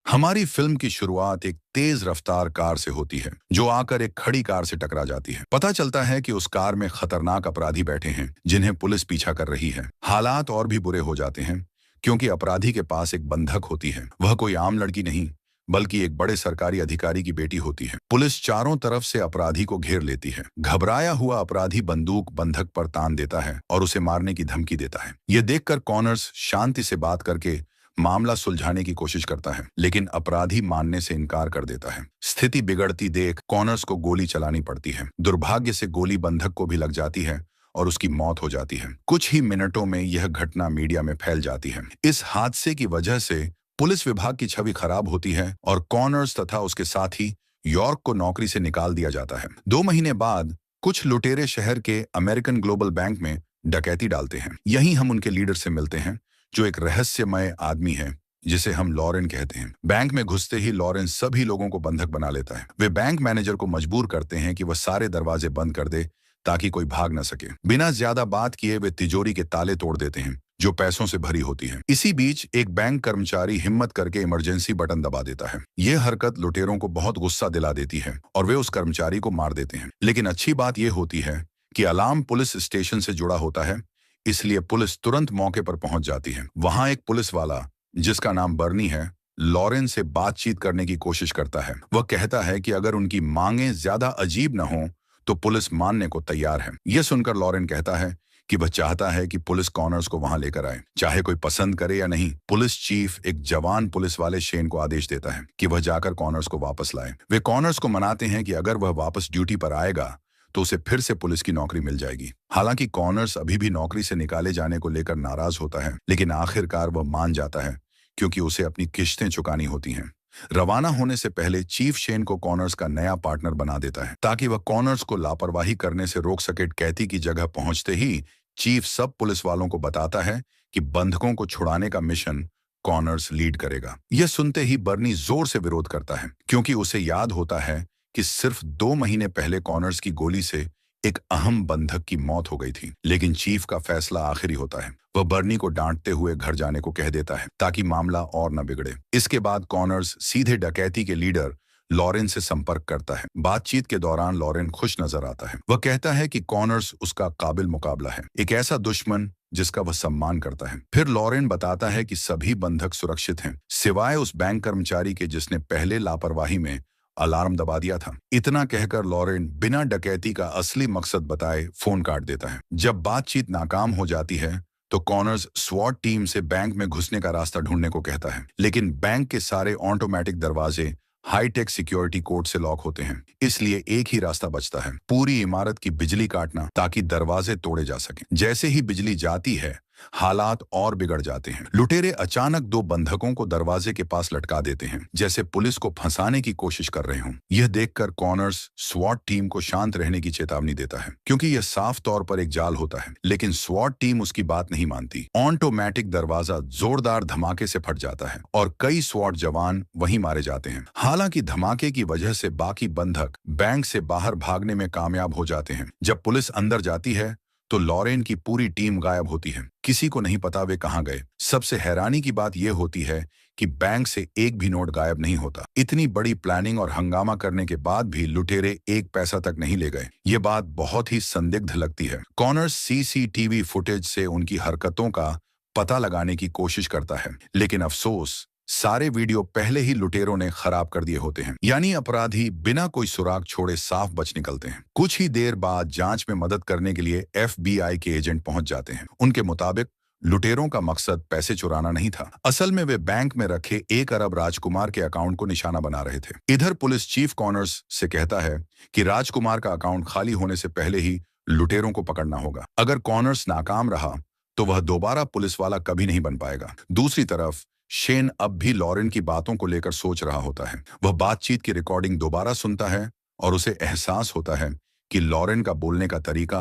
हमारी फिल्म की शुरुआत एक तेज रफ्तार कार से होती है जो आकर एक खड़ी कार से टकरा जाती है। पता चलता है कि उस कार में खतरनाक अपराधी बैठे हैं जिन्हें पुलिस पीछा कर रही है। हालात और भी बुरे हो जाते हैं क्योंकि अपराधी के पास एक बंधक होती है। वह कोई आम लड़की नहीं बल्कि एक बड़े सरकारी अधिकारी की बेटी होती है। पुलिस चारों तरफ से अपराधी को घेर लेती है। घबराया हुआ अपराधी बंदूक बंधक पर तान देता है और उसे मारने की धमकी देता है। यह देखकर कॉनर्स शांति से बात करके मामला सुलझाने की कोशिश करता है, लेकिन अपराधी मानने से इनकार कर देता है। स्थिति बिगड़ती देख कॉनर्स को गोली चलानी पड़ती है। दुर्भाग्य से गोली बंधक को भी लग जाती है और उसकी मौत हो जाती है। कुछ ही मिनटों में यह घटना मीडिया में फैल जाती है। इस हादसे की वजह से पुलिस विभाग की छवि खराब होती है और कॉनर्स तथा उसके साथी यॉर्क को नौकरी से निकाल दिया जाता है। 2 महीने बाद कुछ लुटेरे शहर के अमेरिकन ग्लोबल बैंक में डकैती डालते हैं। यहीं हम उनके लीडर से मिलते हैं जो एक रहस्यमय आदमी है जिसे हम लॉरेन कहते हैं। बैंक में घुसते ही लॉरेन सभी लोगों को बंधक बना लेता है। वे बैंक मैनेजर को मजबूर करते हैं कि वह सारे दरवाजे बंद कर दे ताकि कोई भाग न सके। बिना ज्यादा बात किए वे तिजोरी के ताले तोड़ देते हैं जो पैसों से भरी होती है। इसी बीच एक बैंक कर्मचारी हिम्मत करके इमरजेंसी बटन दबा देता है। यह हरकत लुटेरों को बहुत गुस्सा दिला देती है और वे उस कर्मचारी को मार देते हैं। लेकिन अच्छी बात यह होती है कि अलार्म पुलिस स्टेशन से जुड़ा होता है, इसलिए पुलिस तुरंत मौके पर पहुंच जाती है। वहां एक पुलिस वाला जिसका नाम बर्नी है लॉरेन से बातचीत करने की कोशिश करता है। वह कहता है कि अगर उनकी मांगें ज्यादा अजीब न हो तो पुलिस मानने को तैयार है। यह सुनकर लॉरेन कहता है कि वह चाहता है कि पुलिस कॉनर्स को वहां लेकर आए, चाहे कोई पसंद करे या नहीं। पुलिस चीफ एक जवान पुलिस वाले शेन को आदेश देता है कि वह जाकर कॉनर्स को वापस लाए। वे कॉनर्स को मनाते हैं कि अगर वह वापस ड्यूटी पर आएगा तो उसे फिर से पुलिस की नौकरी मिल जाएगी। हालांकि कॉनर्स अभी भी नौकरी से निकाले जाने को लेकर नाराज होता है, लेकिन आखिरकार वह मान जाता है क्योंकि उसे अपनी किश्तें चुकानी होती हैं। रवाना होने से पहले चीफ शेन को कॉनर्स का नया पार्टनर बना देता है ताकि वह कॉनर्स को लापरवाही करने से रोक सके। कैथी की जगह पहुंचते ही चीफ सब पुलिस वालों को बताता है कि बंधकों को छुड़ाने का मिशन कॉनर्स लीड करेगा। यह सुनते ही बर्नी जोर से विरोध करता है क्योंकि उसे याद होता है कि सिर्फ 2 महीने पहले कॉनर्स की गोली से एक अहम बंधक की मौत हो गई थी। लेकिन चीफ का फैसला आखिरी होता है। वह बर्नी को डांटते हुए घर जाने को कह देता है ताकि मामला और न बिगड़े। इसके बाद कॉनर्स सीधे डकैती के लीडर लॉरेन से संपर्क करता है। बातचीत के दौरान लॉरेन खुश नजर आता है। वह कहता है कि कॉनर्स उसका काबिल मुकाबला है, एक ऐसा दुश्मन जिसका वह सम्मान करता है। फिर लॉरेन बताता है कि सभी बंधक सुरक्षित हैं सिवाय उस बैंक कर्मचारी के जिसने पहले लापरवाही में अलार्म दबा दिया था। इतना कहकर लॉरेन बिना डकैती का असली मकसद बताए फोन काट देता है। जब बातचीत नाकाम हो जाती है तो कॉनर्स स्वॉट टीम से बैंक में घुसने का रास्ता ढूंढने को कहता है, लेकिन बैंक के सारे ऑटोमेटिक दरवाजे हाईटेक सिक्योरिटी कोड से लॉक होते हैं, इसलिए एक ही रास्ता बचता है, पूरी इमारत की बिजली काटना ताकि दरवाजे तोड़े जा सकें। जैसे ही बिजली जाती है हालात और बिगड़ जाते हैं। लुटेरे अचानक 2 बंधकों को दरवाजे के पास लटका देते हैं जैसे पुलिस को फंसाने की कोशिश कर रहे हों। यह देखकर कॉनर्स स्वॉट टीम को शांत रहने की चेतावनी देता है क्योंकि यह साफ तौर पर एक जाल होता है, लेकिन स्वॉट टीम उसकी बात नहीं मानती। ऑटोमेटिक दरवाजा जोरदार धमाके से फट जाता है और कई स्वॉट जवान वहीं मारे जाते हैं। हालांकि धमाके की वजह से बाकी बंधक बैंक से बाहर भागने में कामयाब हो जाते हैं। जब पुलिस अंदर जाती है तो लॉरेन की पूरी टीम गायब होती है। किसी को नहीं पता वे कहां गए। सबसे हैरानी की बात यह होती है कि बैंक से एक भी नोट गायब नहीं होता। इतनी बड़ी प्लानिंग और हंगामा करने के बाद भी लुटेरे एक पैसा तक नहीं ले गए। ये बात बहुत ही संदिग्ध लगती है। कॉनर्स सीसीटीवी फुटेज से उनकी हरकतों का पता लगाने की कोशिश करता है, लेकिन अफसोस सारे वीडियो पहले ही लुटेरों ने खराब कर दिए होते हैं, यानी अपराधी बिना कोई सुराग छोड़े साफ बच निकलते हैं। कुछ ही देर बाद जांच में मदद करने के लिए एफबीआई के एजेंट पहुंच जाते हैं। उनके मुताबिक लुटेरों का मकसद पैसे चुराना नहीं था। असल में वे बैंक में रखे 1 अरब राजकुमार के अकाउंट को निशाना बना रहे थे। इधर पुलिस चीफ कॉनर्स से कहता है कि राजकुमार का अकाउंट खाली होने से पहले ही लुटेरों को पकड़ना होगा। अगर कॉनर्स नाकाम रहा तो वह दोबारा पुलिस वाला कभी नहीं बन पाएगा। दूसरी तरफ शेन अब भी लॉरेन की बातों को लेकर सोच रहा होता है। वह बातचीत की रिकॉर्डिंग दोबारा सुनता है और उसे एहसास होता है कि लॉरेन का बोलने का तरीका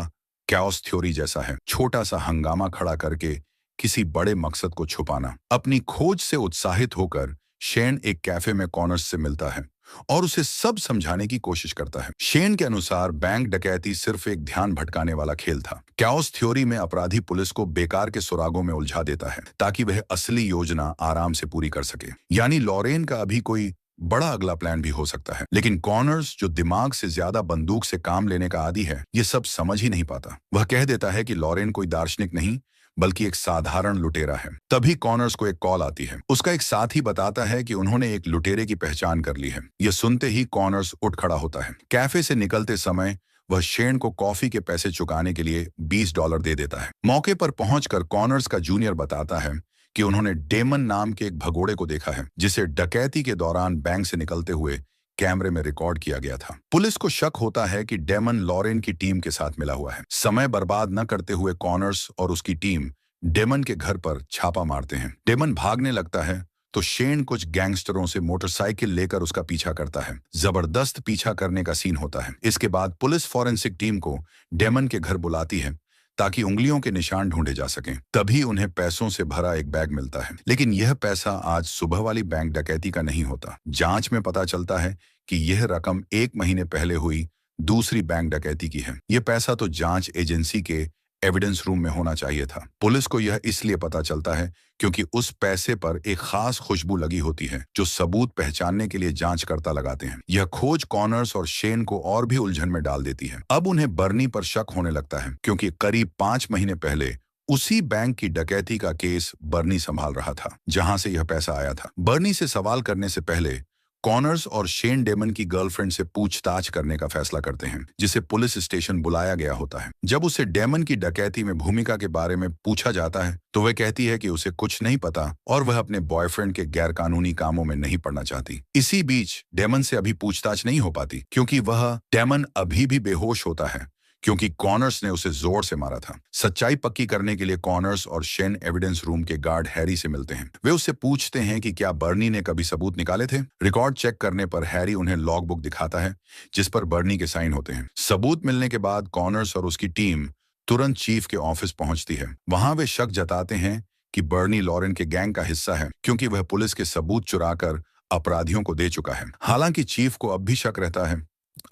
कैओस थ्योरी जैसा है, छोटा सा हंगामा खड़ा करके किसी बड़े मकसद को छुपाना। अपनी खोज से उत्साहित होकर शेन एक कैफे में कॉनर्स से मिलता है और उसे सब समझाने की कोशिश करता है। शेन के अनुसार बैंक डकैती सिर्फ एक ध्यान भटकाने वाला खेल था। कैओस थ्योरी में अपराधी पुलिस को बेकार के सुरागों में उलझा देता है ताकि वह असली योजना आराम से पूरी कर सके। यानी लॉरेन का अभी कोई बड़ा अगला प्लान भी हो सकता है, लेकिन कॉनर्स जो दिमाग से ज्यादा बंदूक से काम लेने का आदी है, ये सब समझ ही नहीं पाता। वह कह देता है कि लॉरेन कोई दार्शनिक नहीं बल्कि एक साधारण लुटेरा है। तभी कॉनर्स को एक कॉल आती है। उसका एक साथी बताता है कि उन्होंने एक लुटेरे की पहचान कर ली है। यह सुनते ही कॉनर्स उठ खड़ा होता है। कैफे से निकलते समय वह शेन को कॉफी के पैसे चुकाने के लिए $20 दे देता है। मौके पर पहुंचकर कॉनर्स का जूनियर बताता है कि उन्होंने डेमन नाम के एक भगोड़े को देखा है, जिसे डकैती के दौरान बैंक से निकलते हुए कैमरे में रिकॉर्ड किया गया था। पुलिस को शक होता है कि डेमन लॉरेन की टीम के साथ मिला हुआ है। समय बर्बाद न करते हुए कॉनर्स और उसकी टीम डेमन के घर पर छापा मारते हैं। डेमन भागने लगता है तो शेन कुछ गैंगस्टरों से मोटरसाइकिल लेकर उसका पीछा करता है। जबरदस्त पीछा करने का सीन होता है। इसके बाद पुलिस फॉरेंसिक टीम को डेमन के घर बुलाती है ताकि उंगलियों के निशान ढूंढे जा सकें। तभी उन्हें पैसों से भरा एक बैग मिलता है, लेकिन यह पैसा आज सुबह वाली बैंक डकैती का नहीं होता। जांच में पता चलता है कि यह रकम 1 महीने पहले हुई दूसरी बैंक डकैती की है। यह पैसा तो जांच एजेंसी के एविडेंस रूम में होना चाहिए था। पुलिस को यह इसलिए पता चलता है क्योंकि उस पैसे पर एक खास खुशबू लगी होती है जो सबूत पहचानने के लिए जांचकर्ता लगाते हैं। यह खोज कॉनर्स और शेन को और भी उलझन में डाल देती है। अब उन्हें बर्नी पर शक होने लगता है क्योंकि करीब 5 महीने पहले उसी बैंक की डकैती का केस बर्नी संभाल रहा था, जहां से यह पैसा आया था। बर्नी से सवाल करने से पहले कॉनर्स और शेन डेमन की गर्लफ्रेंड से पूछताछ करने का फैसला करते हैं, जिसे पुलिस स्टेशन बुलाया गया होता है। जब उसे डेमन की डकैती में भूमिका के बारे में पूछा जाता है तो वह कहती है कि उसे कुछ नहीं पता और वह अपने बॉयफ्रेंड के गैरकानूनी कामों में नहीं पड़ना चाहती। इसी बीच डेमन से अभी पूछताछ नहीं हो पाती क्योंकि डेमन अभी भी बेहोश होता है क्योंकि कॉनर्स ने उसे जोर से मारा था। सच्चाई पक्की करने के लिए कॉनर्स और शेन एविडेंस रूम के गार्ड हैरी से मिलते हैं। वे उससे पूछते हैं कि क्या बर्नी ने कभी सबूत निकाले थे। रिकॉर्ड चेक करने पर हैरी उन्हें लॉग बुक दिखाता है जिस पर बर्नी के साइन होते हैं। सबूत मिलने के बाद कॉनर्स और उसकी टीम तुरंत चीफ के ऑफिस पहुंचती है। वहां वे शक जताते हैं कि बर्नी लॉरेन के गैंग का हिस्सा है क्योंकि वह पुलिस के सबूत चुराकर अपराधियों को दे चुका है। हालांकि चीफ को अब भी शक रहता है।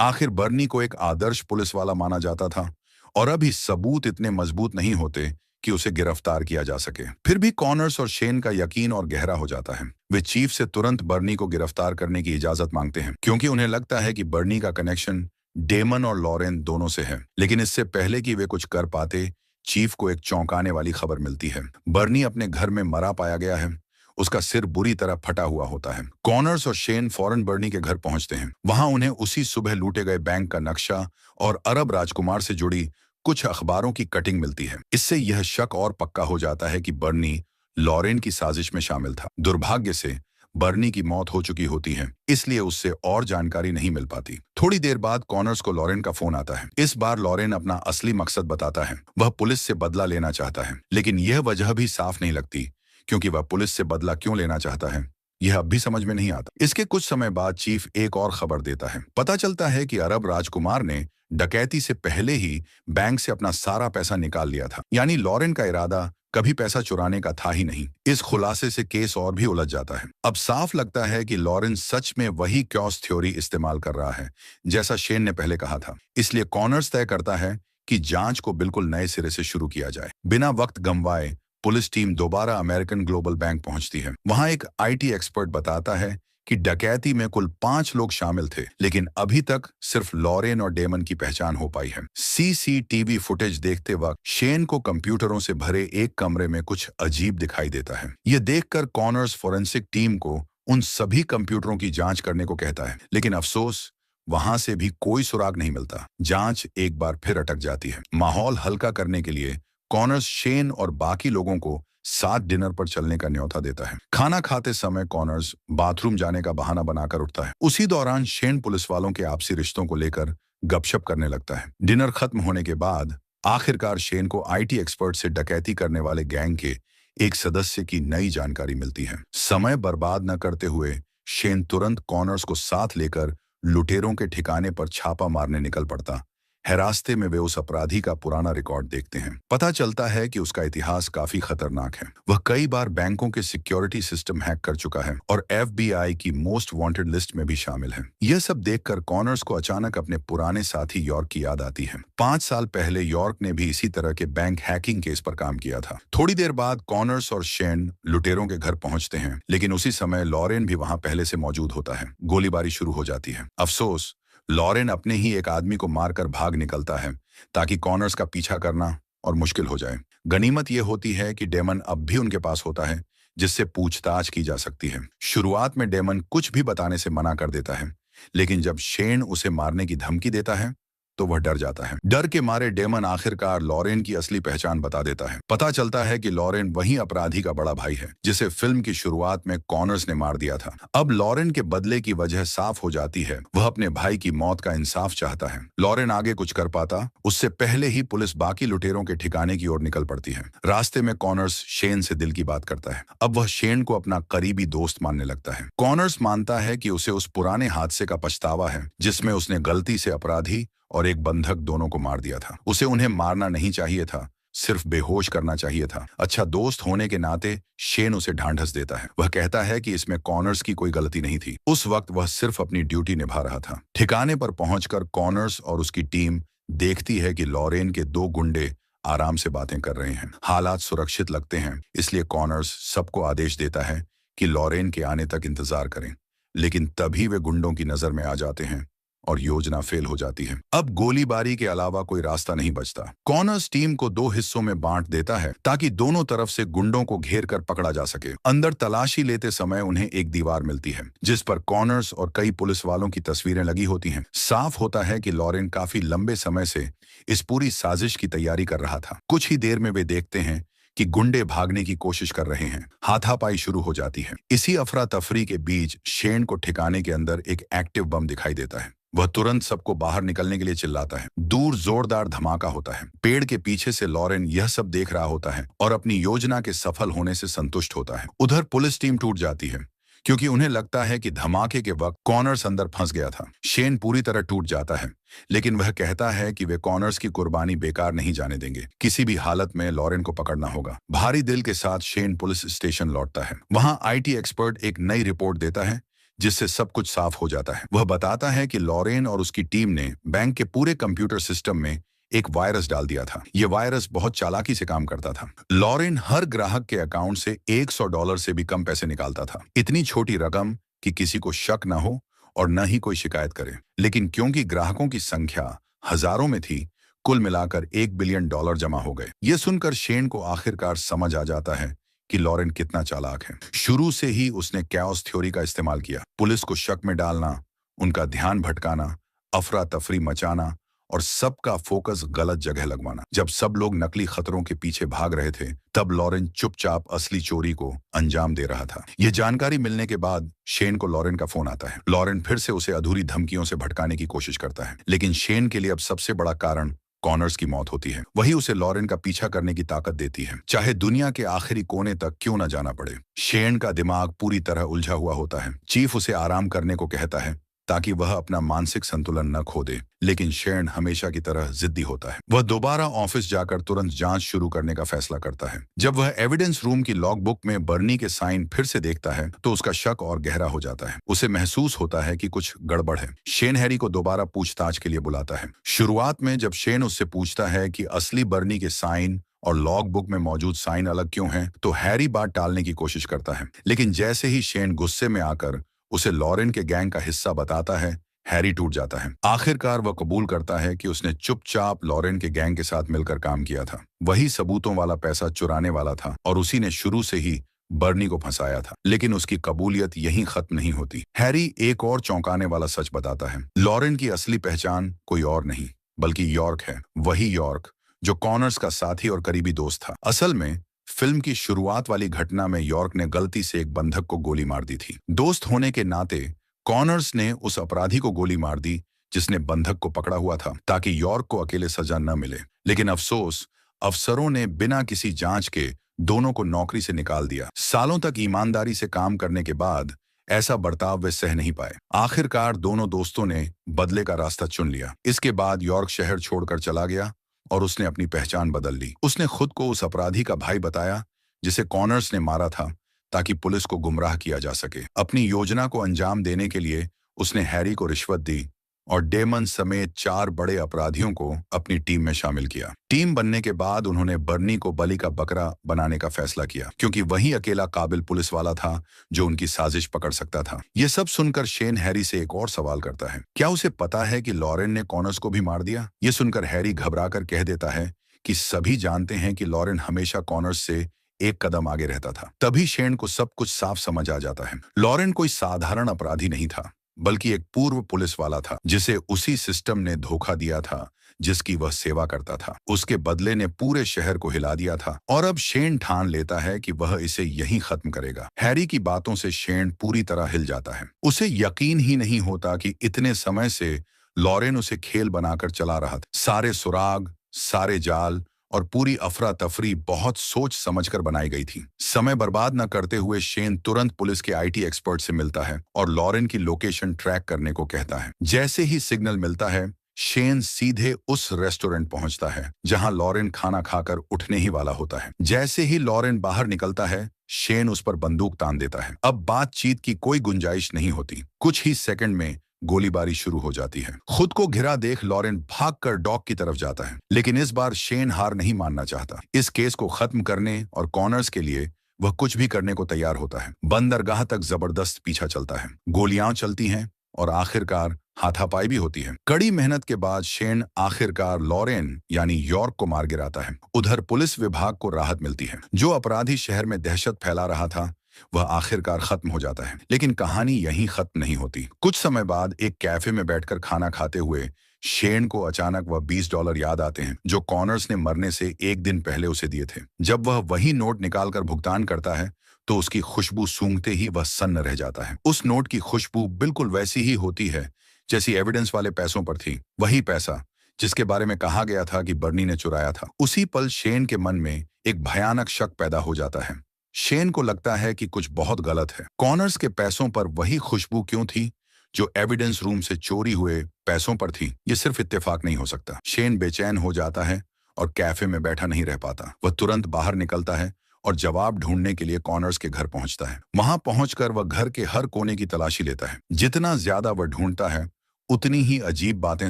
आखिर बर्नी को एक आदर्श पुलिस वाला माना जाता था और अभी सबूत इतने मजबूत नहीं होते कि उसे गिरफ्तार किया जा सके। फिर भी कॉनर्स और शेन का यकीन और गहरा हो जाता है। वे चीफ से तुरंत बर्नी को गिरफ्तार करने की इजाजत मांगते हैं क्योंकि उन्हें लगता है कि बर्नी का कनेक्शन डेमन और लॉरेन दोनों से है। लेकिन इससे पहले कि वे कुछ कर पाते, चीफ को एक चौंकाने वाली खबर मिलती है। बर्नी अपने घर में मरा पाया गया है। उसका सिर बुरी तरह फटा हुआ होता है। कॉनर्स और शेन फौरन बर्नी के घर पहुंचते हैं। वहां उन्हें उसी सुबह लूटे गए बैंक का नक्शा और अरब राजकुमार से जुड़ी कुछ अखबारों की कटिंग मिलती है। इससे यह शक और पक्का हो जाता है कि बर्नी लॉरेन की साजिश में शामिल था। दुर्भाग्य से बर्नी की मौत हो चुकी होती है, इसलिए उससे और जानकारी नहीं मिल पाती। थोड़ी देर बाद कॉनर्स को लॉरेन का फोन आता है। इस बार लॉरेन अपना असली मकसद बताता है। वह पुलिस से बदला लेना चाहता है, लेकिन यह वजह भी साफ नहीं लगती क्योंकि वह पुलिस से बदला क्यों लेना चाहता है यह अब भी समझ में नहीं आता। इसके कुछ समय बाद चीफ एक और खबर देता है। पता चलता है कि अरब राजकुमार ने डकैती से पहले ही बैंक से अपना सारा पैसा निकाल लिया था। यानी लॉरेन का इरादा कभी पैसा चुराने का था ही नहीं। इस खुलासे से केस और भी उलझ जाता है। अब साफ लगता है कि लॉरेन सच में वही कैओस थ्योरी इस्तेमाल कर रहा है जैसा शेन ने पहले कहा था। इसलिए कॉनर्स तय करता है कि जांच को बिल्कुल नए सिरे से शुरू किया जाए। बिना वक्त गंवाए पुलिस टीम दोबारा अमेरिकन ग्लोबल बैंक पहुंचती है। वहां एक आईटी एक्सपर्ट बताता है कि डकैती में कुल 5 लोग शामिल थे, लेकिन अभी तक सिर्फ लॉरेन और डेमन की पहचान हो पाई है। सीसीटीवी फुटेज देखते वक्त शेन को कंप्यूटरों से भरे एक कमरे में कुछ अजीब दिखाई देता है। यह देखकर कॉनर्स फोरेंसिक टीम को उन सभी कंप्यूटरों की जांच करने को कहता है, लेकिन अफसोस वहां से भी कोई सुराग नहीं मिलता। जांच एक बार फिर अटक जाती है। माहौल हल्का करने के लिए कॉनर्स शेन और बाकी लोगों को साथ डिनर पर चलने का न्योता देता है। खाना खाते समय कॉनर्स बाथरूम जाने का बहाना बनाकर उठता है। उसी दौरान शेन पुलिस वालों के आपसी रिश्तों को लेकर गपशप करने लगता है। डिनर खत्म होने के बाद आखिरकार शेन को आईटी एक्सपर्ट से डकैती करने वाले गैंग के एक सदस्य की नई जानकारी मिलती है। समय बर्बाद न करते हुए शेन तुरंत कॉनर्स को साथ लेकर लुटेरों के ठिकाने पर छापा मारने निकल पड़ता। है रास्ते में वे उस अपराधी का पुराना रिकॉर्ड देखते हैं। पता चलता है कि उसका इतिहास काफी खतरनाक है। वह कई बार बैंकों के सिक्योरिटी सिस्टम हैक कर चुका है और FBI की मोस्ट वांटेड लिस्ट में भी शामिल है। यह सब देखकर कॉनर्स को अचानक अपने पुराने साथी यॉर्क की याद आती है। 5 साल पहले यॉर्क ने भी इसी तरह के बैंक हैकिंग केस पर काम किया था। थोड़ी देर बाद कॉनर्स और शेन लुटेरों के घर पहुंचते हैं, लेकिन उसी समय लॉरेन भी वहां पहले से मौजूद होता है। गोलीबारी शुरू हो जाती है। अफसोस, लॉरेन अपने ही एक आदमी को मारकर भाग निकलता है ताकि कॉनर्स का पीछा करना और मुश्किल हो जाए। गनीमत यह होती है कि डेमन अब भी उनके पास होता है, जिससे पूछताछ की जा सकती है। शुरुआत में डेमन कुछ भी बताने से मना कर देता है, लेकिन जब शेन उसे मारने की धमकी देता है तो वह डर जाता है। डर के मारे डेमन आखिरकार लॉरेन की असली पहचान बता देता है। पता चलता है कि लॉरेन वही अपराधी का बड़ा भाई है जिसे फिल्म की शुरुआत में कॉनर्स ने मार दिया था। अब लॉरेन के बदले की वजह साफ हो जाती है। वह अपने भाई की मौत का इंसाफ चाहता है। लॉरेन आगे कुछ कर पाता उससे पहले ही पुलिस बाकी लुटेरों के ठिकाने की ओर निकल पड़ती है। रास्ते में कॉनर्स शेन से दिल की बात करता है। अब वह शेन को अपना करीबी दोस्त मानने लगता है। कॉनर्स मानता है कि उसे उस पुराने हादसे का पछतावा है जिसमें उसने गलती से अपराधी और एक बंधक दोनों को मार दिया था। उसे उन्हें मारना नहीं चाहिए था, सिर्फ बेहोश करना चाहिए था। अच्छा दोस्त होने के नाते शेन उसे ढांढस देता है। वह कहता है कि इसमें कॉनर्स की कोई गलती नहीं थी। उस वक्त वह सिर्फ अपनी ड्यूटी निभा रहा था। ठिकाने पर पहुंचकर कॉनर्स और उसकी टीम देखती है कि लॉरेन के 2 गुंडे आराम से बातें कर रहे हैं। हालात सुरक्षित लगते हैं, इसलिए कॉनर्स सबको आदेश देता है कि लॉरेन के आने तक इंतजार करें। लेकिन तभी वे गुंडों की नजर में आ जाते हैं और योजना फेल हो जाती है। अब गोलीबारी के अलावा कोई रास्ता नहीं बचता। कॉनर्स टीम को 2 हिस्सों में बांट देता है ताकि दोनों तरफ से गुंडों को घेर कर पकड़ा जा सके। अंदर तलाशी लेते समय उन्हें एक दीवार मिलती है जिस पर कॉनर्स और कई पुलिस वालों की तस्वीरें लगी होती हैं। साफ होता है कि लॉरेन काफी लंबे समय से इस पूरी साजिश की तैयारी कर रहा था। कुछ ही देर में वे देखते हैं कि गुंडे भागने की कोशिश कर रहे हैं। हाथापाई शुरू हो जाती है। इसी अफरा तफरी के बीच शेन को ठिकाने के अंदर एक एक्टिव बम दिखाई देता है। वह तुरंत सबको बाहर निकलने के लिए चिल्लाता है। दूर जोरदार धमाका होता है। पेड़ के पीछे से लॉरेन यह सब देख रहा होता है और अपनी योजना के सफल होने से संतुष्ट होता है। उधर पुलिस टीम टूट जाती है क्योंकि उन्हें लगता है कि धमाके के वक्त कॉनर्स अंदर फंस गया था। शेन पूरी तरह टूट जाता है, लेकिन वह कहता है कि वे कॉनर्स की कुर्बानी बेकार नहीं जाने देंगे। किसी भी हालत में लॉरेन को पकड़ना होगा। भारी दिल के साथ शेन पुलिस स्टेशन लौटता है। वहां IT एक्सपर्ट एक नई रिपोर्ट देता है जिससे सब कुछ साफ हो जाता है। वह बताता है कि लॉरेन और उसकी टीम ने बैंक के पूरे कंप्यूटर सिस्टम में एक वायरस डाल दिया था। यह वायरस बहुत चालाकी से काम करता था। लॉरेन हर ग्राहक के अकाउंट से $100 से भी कम पैसे निकालता था। इतनी छोटी रकम कि किसी को शक न हो और न ही कोई शिकायत करे। लेकिन क्योंकि ग्राहकों की संख्या हजारों में थी, कुल मिलाकर $1 बिलियन जमा हो गए। यह सुनकर शेन को आखिरकार समझ आ जाता है कि लॉरेन कितना चालाक है। शुरू से ही उसने कैओस थ्योरी का इस्तेमाल किया। पुलिस को शक में डालना, उनका ध्यान भटकाना, अफरा तफरी मचाना और सबका फोकस गलत जगह लगवाना। जब सब लोग नकली खतरों के पीछे भाग रहे थे, तब लॉरेन चुपचाप असली चोरी को अंजाम दे रहा था। यह जानकारी मिलने के बाद शेन को लॉरेन का फोन आता है। लॉरेन फिर से उसे अधूरी धमकियों से भटकाने की कोशिश करता है, लेकिन शेन के लिए अब सबसे बड़ा कारण कॉनर्स की मौत होती है। वही उसे लॉरेन का पीछा करने की ताकत देती है, चाहे दुनिया के आखिरी कोने तक क्यों न जाना पड़े। शेन का दिमाग पूरी तरह उलझा हुआ होता है। चीफ उसे आराम करने को कहता है ताकि वह अपना मानसिक संतुलन न खो दे, लेकिन शेन हमेशा की तरह जिद्दी होता है। वह दोबारा ऑफिस जाकर तुरंत जांच शुरू करने का फैसला करता है। जब वह एविडेंस रूम की लॉगबुक में बर्नी के साइन फिर से देखता है तो उसका शक और गहरा हो जाता है। उसे महसूस होता है कि कुछ गड़बड़ है। शेन हैरी को दोबारा पूछताछ के लिए बुलाता है। शुरुआत में जब शेन उससे पूछता है कि असली बर्नी के साइन और लॉग बुक में मौजूद साइन अलग क्यों हैं, तो हैरी बात टालने की कोशिश करता है। लेकिन जैसे ही शेन गुस्से में आकर उसे लॉरेन के गैंग का हिस्सा बताता है, हैरी टूट जाता है। आखिरकार वह कबूल करता है कि उसने चुपचाप लॉरेन के गैंग के साथ मिलकर काम किया था। वही सबूतों वाला पैसा चुराने वाला था और उसी ने शुरू से ही बर्नी को फंसाया था। लेकिन उसकी कबूलियत यहीं खत्म नहीं होती। हैरी एक और चौंकाने वाला सच बताता है। लॉरेन की असली पहचान कोई और नहीं बल्कि यॉर्क है। वही यॉर्क जो कॉनर्स का साथी और करीबी दोस्त था। असल में फिल्म की शुरुआत वाली घटना में यॉर्क ने गलती से एक बंधक को गोली मार दी थी। दोस्त होने के नाते कॉनर्स ने उस अपराधी को गोली मार दी जिसने बंधक को पकड़ा हुआ था, ताकि यॉर्क को अकेले सजा न मिले। लेकिन अफसोस, अफसरों ने बिना किसी जांच के दोनों को नौकरी से निकाल दिया। सालों तक ईमानदारी से काम करने के बाद ऐसा बर्ताव वे सह नहीं पाए। आखिरकार दोनों दोस्तों ने बदले का रास्ता चुन लिया। इसके बाद यॉर्क शहर छोड़कर चला गया और उसने अपनी पहचान बदल ली। उसने खुद को उस अपराधी का भाई बताया जिसे कॉनर्स ने मारा था, ताकि पुलिस को गुमराह किया जा सके। अपनी योजना को अंजाम देने के लिए उसने हैरी को रिश्वत दी और डेमन समेत 4 बड़े अपराधियों को अपनी टीम में शामिल किया। टीम बनने के बाद उन्होंने बर्नी को बलि का बकरा बनाने का फैसला किया, क्योंकि वही अकेला काबिल पुलिस वाला था जो उनकी साजिश पकड़ सकता था। ये सब सुनकर शेन हैरी से एक और सवाल करता है, क्या उसे पता है कि लॉरेन ने कॉनर्स को भी मार दिया? ये सुनकर हैरी घबराकर कह देता है कि सभी जानते हैं कि लॉरेन हमेशा कॉनर्स से एक कदम आगे रहता था। तभी शेन को सब कुछ साफ समझ आ जाता है। लॉरेन कोई साधारण अपराधी नहीं था, बल्कि एक पूर्व पुलिस वाला था जिसे उसी सिस्टम ने धोखा दिया था जिसकी वह सेवा करता था। उसके बदले ने पूरे शहर को हिला दिया था और अब शेन ठान लेता है कि वह इसे यहीं खत्म करेगा। हैरी की बातों से शेन पूरी तरह हिल जाता है। उसे यकीन ही नहीं होता कि इतने समय से लॉरेन उसे खेल बनाकर चला रहा था। सारे सुराग, सारे जाल और पूरी अफरा तफरी बहुत सोच समझकर बनाई गई थी। समय बर्बाद न करते हुए शेन तुरंत पुलिस के आईटी एक्सपर्ट से मिलता है और लॉरेन की लोकेशन ट्रैक करने को कहता है। जैसे ही सिग्नल मिलता है, शेन सीधे उस रेस्टोरेंट पहुंचता है जहां लॉरेन खाना खाकर उठने ही वाला होता है। जैसे ही लॉरेन बाहर निकलता है, शेन उस पर बंदूक तान देता है। अब बातचीत की कोई गुंजाइश नहीं होती। कुछ ही सेकंड में गोलीबारी शुरू हो जाती है। खुद को घिरा देख लॉरेन भागकर डॉग की तरफ जाता है, लेकिन इस बार शेन हार नहीं मानना चाहता। इस केस को खत्म करने और कॉनर्स के लिए वह कुछ भी करने को तैयार होता है। बंदरगाह तक जबरदस्त पीछा चलता है, गोलियां चलती हैं और आखिरकार हाथापाई भी होती है। कड़ी मेहनत के बाद शेन आखिरकार लॉरेन यानी यॉर्क को मार गिराता है। उधर पुलिस विभाग को राहत मिलती है। जो अपराधी शहर में दहशत फैला रहा था, वह आखिरकार खत्म हो जाता है। लेकिन कहानी यहीं खत्म नहीं होती। कुछ समय बाद एक कैफे में बैठकर खाना खाते हुए शेन को अचानक वह $20 याद आते हैं जो कॉनर्स ने मरने से एक दिन पहले उसे दिए थे। जब वह वही नोट निकालकर भुगतान करता है तो उसकी खुशबू सूंघते ही वह सन्न रह जाता है। उस नोट की खुशबू बिल्कुल वैसी ही होती है जैसी एविडेंस वाले पैसों पर थी। वही पैसा जिसके बारे में कहा गया था कि बर्नी ने चुराया था। उसी पल शेन के मन में एक भयानक शक पैदा हो जाता है। शेन को लगता है कि कुछ बहुत गलत है। कॉनर्स के पैसों पर वही खुशबू क्यों थी जो एविडेंस रूम से चोरी हुए पैसों पर थी? ये सिर्फ इत्तेफाक नहीं हो सकता। शेन बेचैन हो जाता है और कैफे में बैठा नहीं रह पाता। वह तुरंत बाहर निकलता है और जवाब ढूंढने के लिए कॉनर्स के घर पहुंचता है। वहां पहुंचकर वह घर के हर कोने की तलाशी लेता है। जितना ज्यादा वह ढूंढता है, उतनी ही अजीब बातें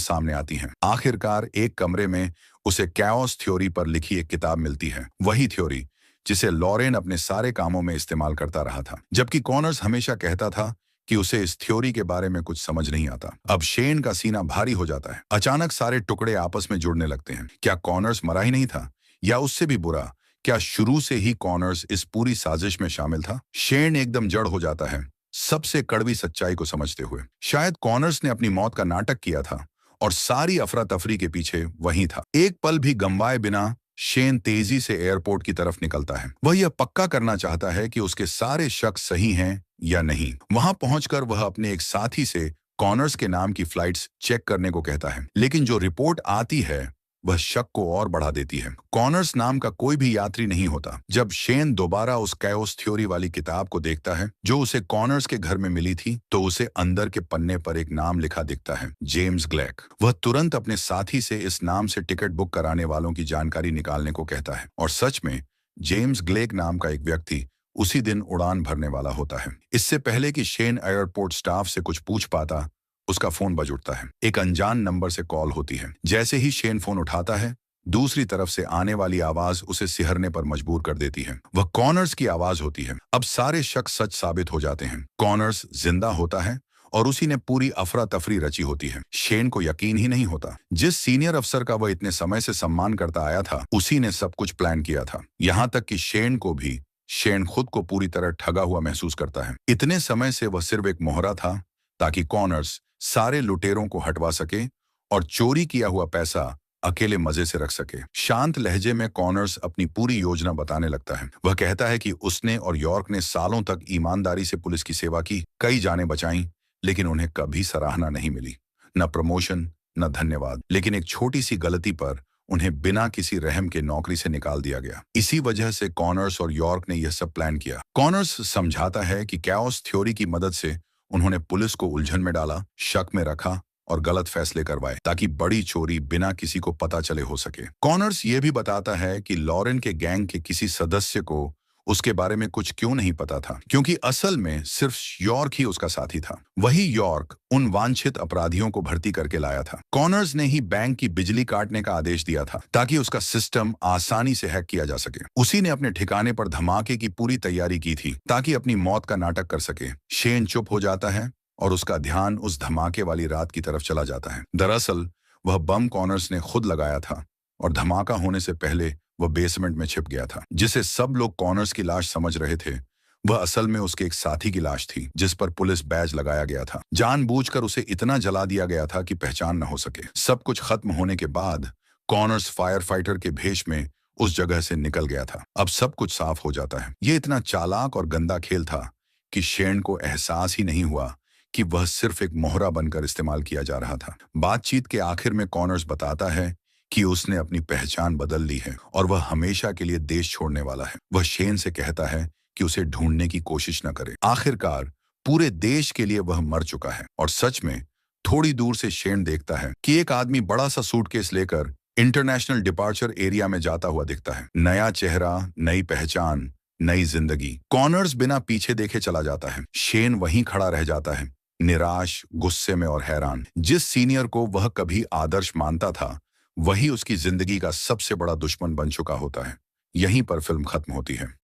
सामने आती हैं। आखिरकार एक कमरे में उसे कैओस थ्योरी पर लिखी एक किताब मिलती है। वही थ्योरी जिसे लॉरेन अपने सारे कामों में इस्तेमाल करता रहा था, जबकि कॉनर्स हमेशा कहता था कि उसे इस थ्योरी के बारे में कुछ समझ नहीं आता। अब शेन का सीना भारी हो जाता है। अचानक सारे टुकड़े आपस में जुड़ने लगते हैं। क्या कॉनर्स मरा ही नहीं था? या उससे भी बुरा, क्या शुरू से ही कॉनर्स इस पूरी साजिश में शामिल था? शेन एकदम जड़ हो जाता है, सबसे कड़वी सच्चाई को समझते हुए। शायद कॉनर्स ने अपनी मौत का नाटक किया था और सारी अफरा तफरी के पीछे वही था। एक पल भी गंवाए बिना शेन तेजी से एयरपोर्ट की तरफ निकलता है। वह यह पक्का करना चाहता है कि उसके सारे शक सही हैं या नहीं। वहां पहुंचकर वह अपने एक साथी से कॉनर्स के नाम की फ्लाइट्स चेक करने को कहता है, लेकिन जो रिपोर्ट आती है वह शक को और बढ़ा देती है। कॉनर्स नाम का कोई भी यात्री नहीं होता। जब शेन दोबारा उस कैओस थ्योरी वाली किताब को देखता है जो उसे कॉनर्स के घर में मिली थी, तो उसे अंदर के पन्ने पर एक नाम लिखा दिखता है, जेम्स ग्लेक। वह तुरंत अपने साथी से इस नाम से टिकट बुक कराने वालों की जानकारी निकालने को कहता है और सच में जेम्स ग्लेक नाम का एक व्यक्ति उसी दिन उड़ान भरने वाला होता है। इससे पहले कि शेन एयरपोर्ट स्टाफ से कुछ पूछ पाता, उसका फोन बज उठता है। एक अनजान नंबर से कॉल होती है। जैसे ही शेन फोन उठाता है, दूसरी तरफ से आने वाली आवाज उसे सिहरने पर मजबूर कर देती है। वह कॉनर्स की आवाज होती है। अब सारे शक सच साबित हो जाते हैं। कॉनर्स जिंदा होता है और उसी ने पूरी अफरा तफरी रची होती है। शेन को यकीन ही नहीं होता। जिस सीनियर अफसर का वह इतने समय से सम्मान करता आया था, उसी ने सब कुछ प्लान किया था। यहाँ तक कि शेन खुद को पूरी तरह ठगा हुआ महसूस करता है। इतने समय से वह सिर्फ एक मोहरा था ताकि कॉनर्स सारे लुटेरों को हटवा सके और चोरी किया हुआ पैसा अकेले मजे से रख सके। शांत लहजे में कॉनर्स अपनी पूरी योजना बताने लगता है। वह कहता है कि उसने और यॉर्क ने सालों तक ईमानदारी से पुलिस की सेवा की, कई जानें बचाईं, लेकिन उन्हें कभी सराहना नहीं मिली, न प्रमोशन, न धन्यवाद। लेकिन एक छोटी सी गलती पर उन्हें बिना किसी रहम के नौकरी से निकाल दिया गया। इसी वजह से कॉनर्स और यॉर्क ने यह सब प्लान किया। कॉनर्स समझाता है कि कैओस थ्योरी की मदद से उन्होंने पुलिस को उलझन में डाला, शक में रखा और गलत फैसले करवाए ताकि बड़ी चोरी बिना किसी को पता चले हो सके। कॉनर्स ये भी बताता है कि लॉरेन के गैंग के किसी सदस्य को उसके बारे में कुछ क्यों नहीं पता था, क्योंकि असल में सिर्फ यॉर्क ही उसका साथी था। वही यॉर्क उन वांछित अपराधियों को भर्ती करके लाया था। कॉनर्स ने ही बैंक की बिजली काटने का आदेश दिया था ताकि उसका सिस्टम आसानी से हैक किया जा सके। उसी ने अपने ठिकाने पर धमाके की पूरी तैयारी की थी ताकि अपनी मौत का नाटक कर सके। शेन चुप हो जाता है और उसका ध्यान उस धमाके वाली रात की तरफ चला जाता है। दरअसल वह बम कॉनर्स ने खुद लगाया था और धमाका होने से पहले वह बेसमेंट में छिप गया था। जिसे सब लोग कॉनर्स की लाश समझ रहे थे, वह असल में उसके एक साथी की लाश थी जिस पर पुलिस बैज लगाया गया था। जानबूझकर उसे इतना जला दिया गया था कि पहचान न हो सके। सब कुछ खत्म होने के बाद कॉनर्स फायर फाइटर के भेष में उस जगह से निकल गया था। अब सब कुछ साफ हो जाता है। ये इतना चालाक और गंदा खेल था कि शेन को एहसास ही नहीं हुआ कि वह सिर्फ एक मोहरा बनकर इस्तेमाल किया जा रहा था। बातचीत के आखिर में कॉनर्स बताता है कि उसने अपनी पहचान बदल ली है और वह हमेशा के लिए देश छोड़ने वाला है। वह शेन से कहता है कि उसे ढूंढने की कोशिश न करे। आखिरकार पूरे देश के लिए वह मर चुका है और सच में थोड़ी दूर से शेन देखता है कि एक आदमी बड़ा सा सूटकेस लेकर इंटरनेशनल डिपार्चर एरिया में जाता हुआ दिखता है। नया चेहरा, नई पहचान, नई जिंदगी। कॉनर्स बिना पीछे देखे चला जाता है। शेन वहीं खड़ा रह जाता है, निराश, गुस्से में और हैरान। जिस सीनियर को वह कभी आदर्श मानता था, वही उसकी जिंदगी का सबसे बड़ा दुश्मन बन चुका होता है। यहीं पर फिल्म खत्म होती है।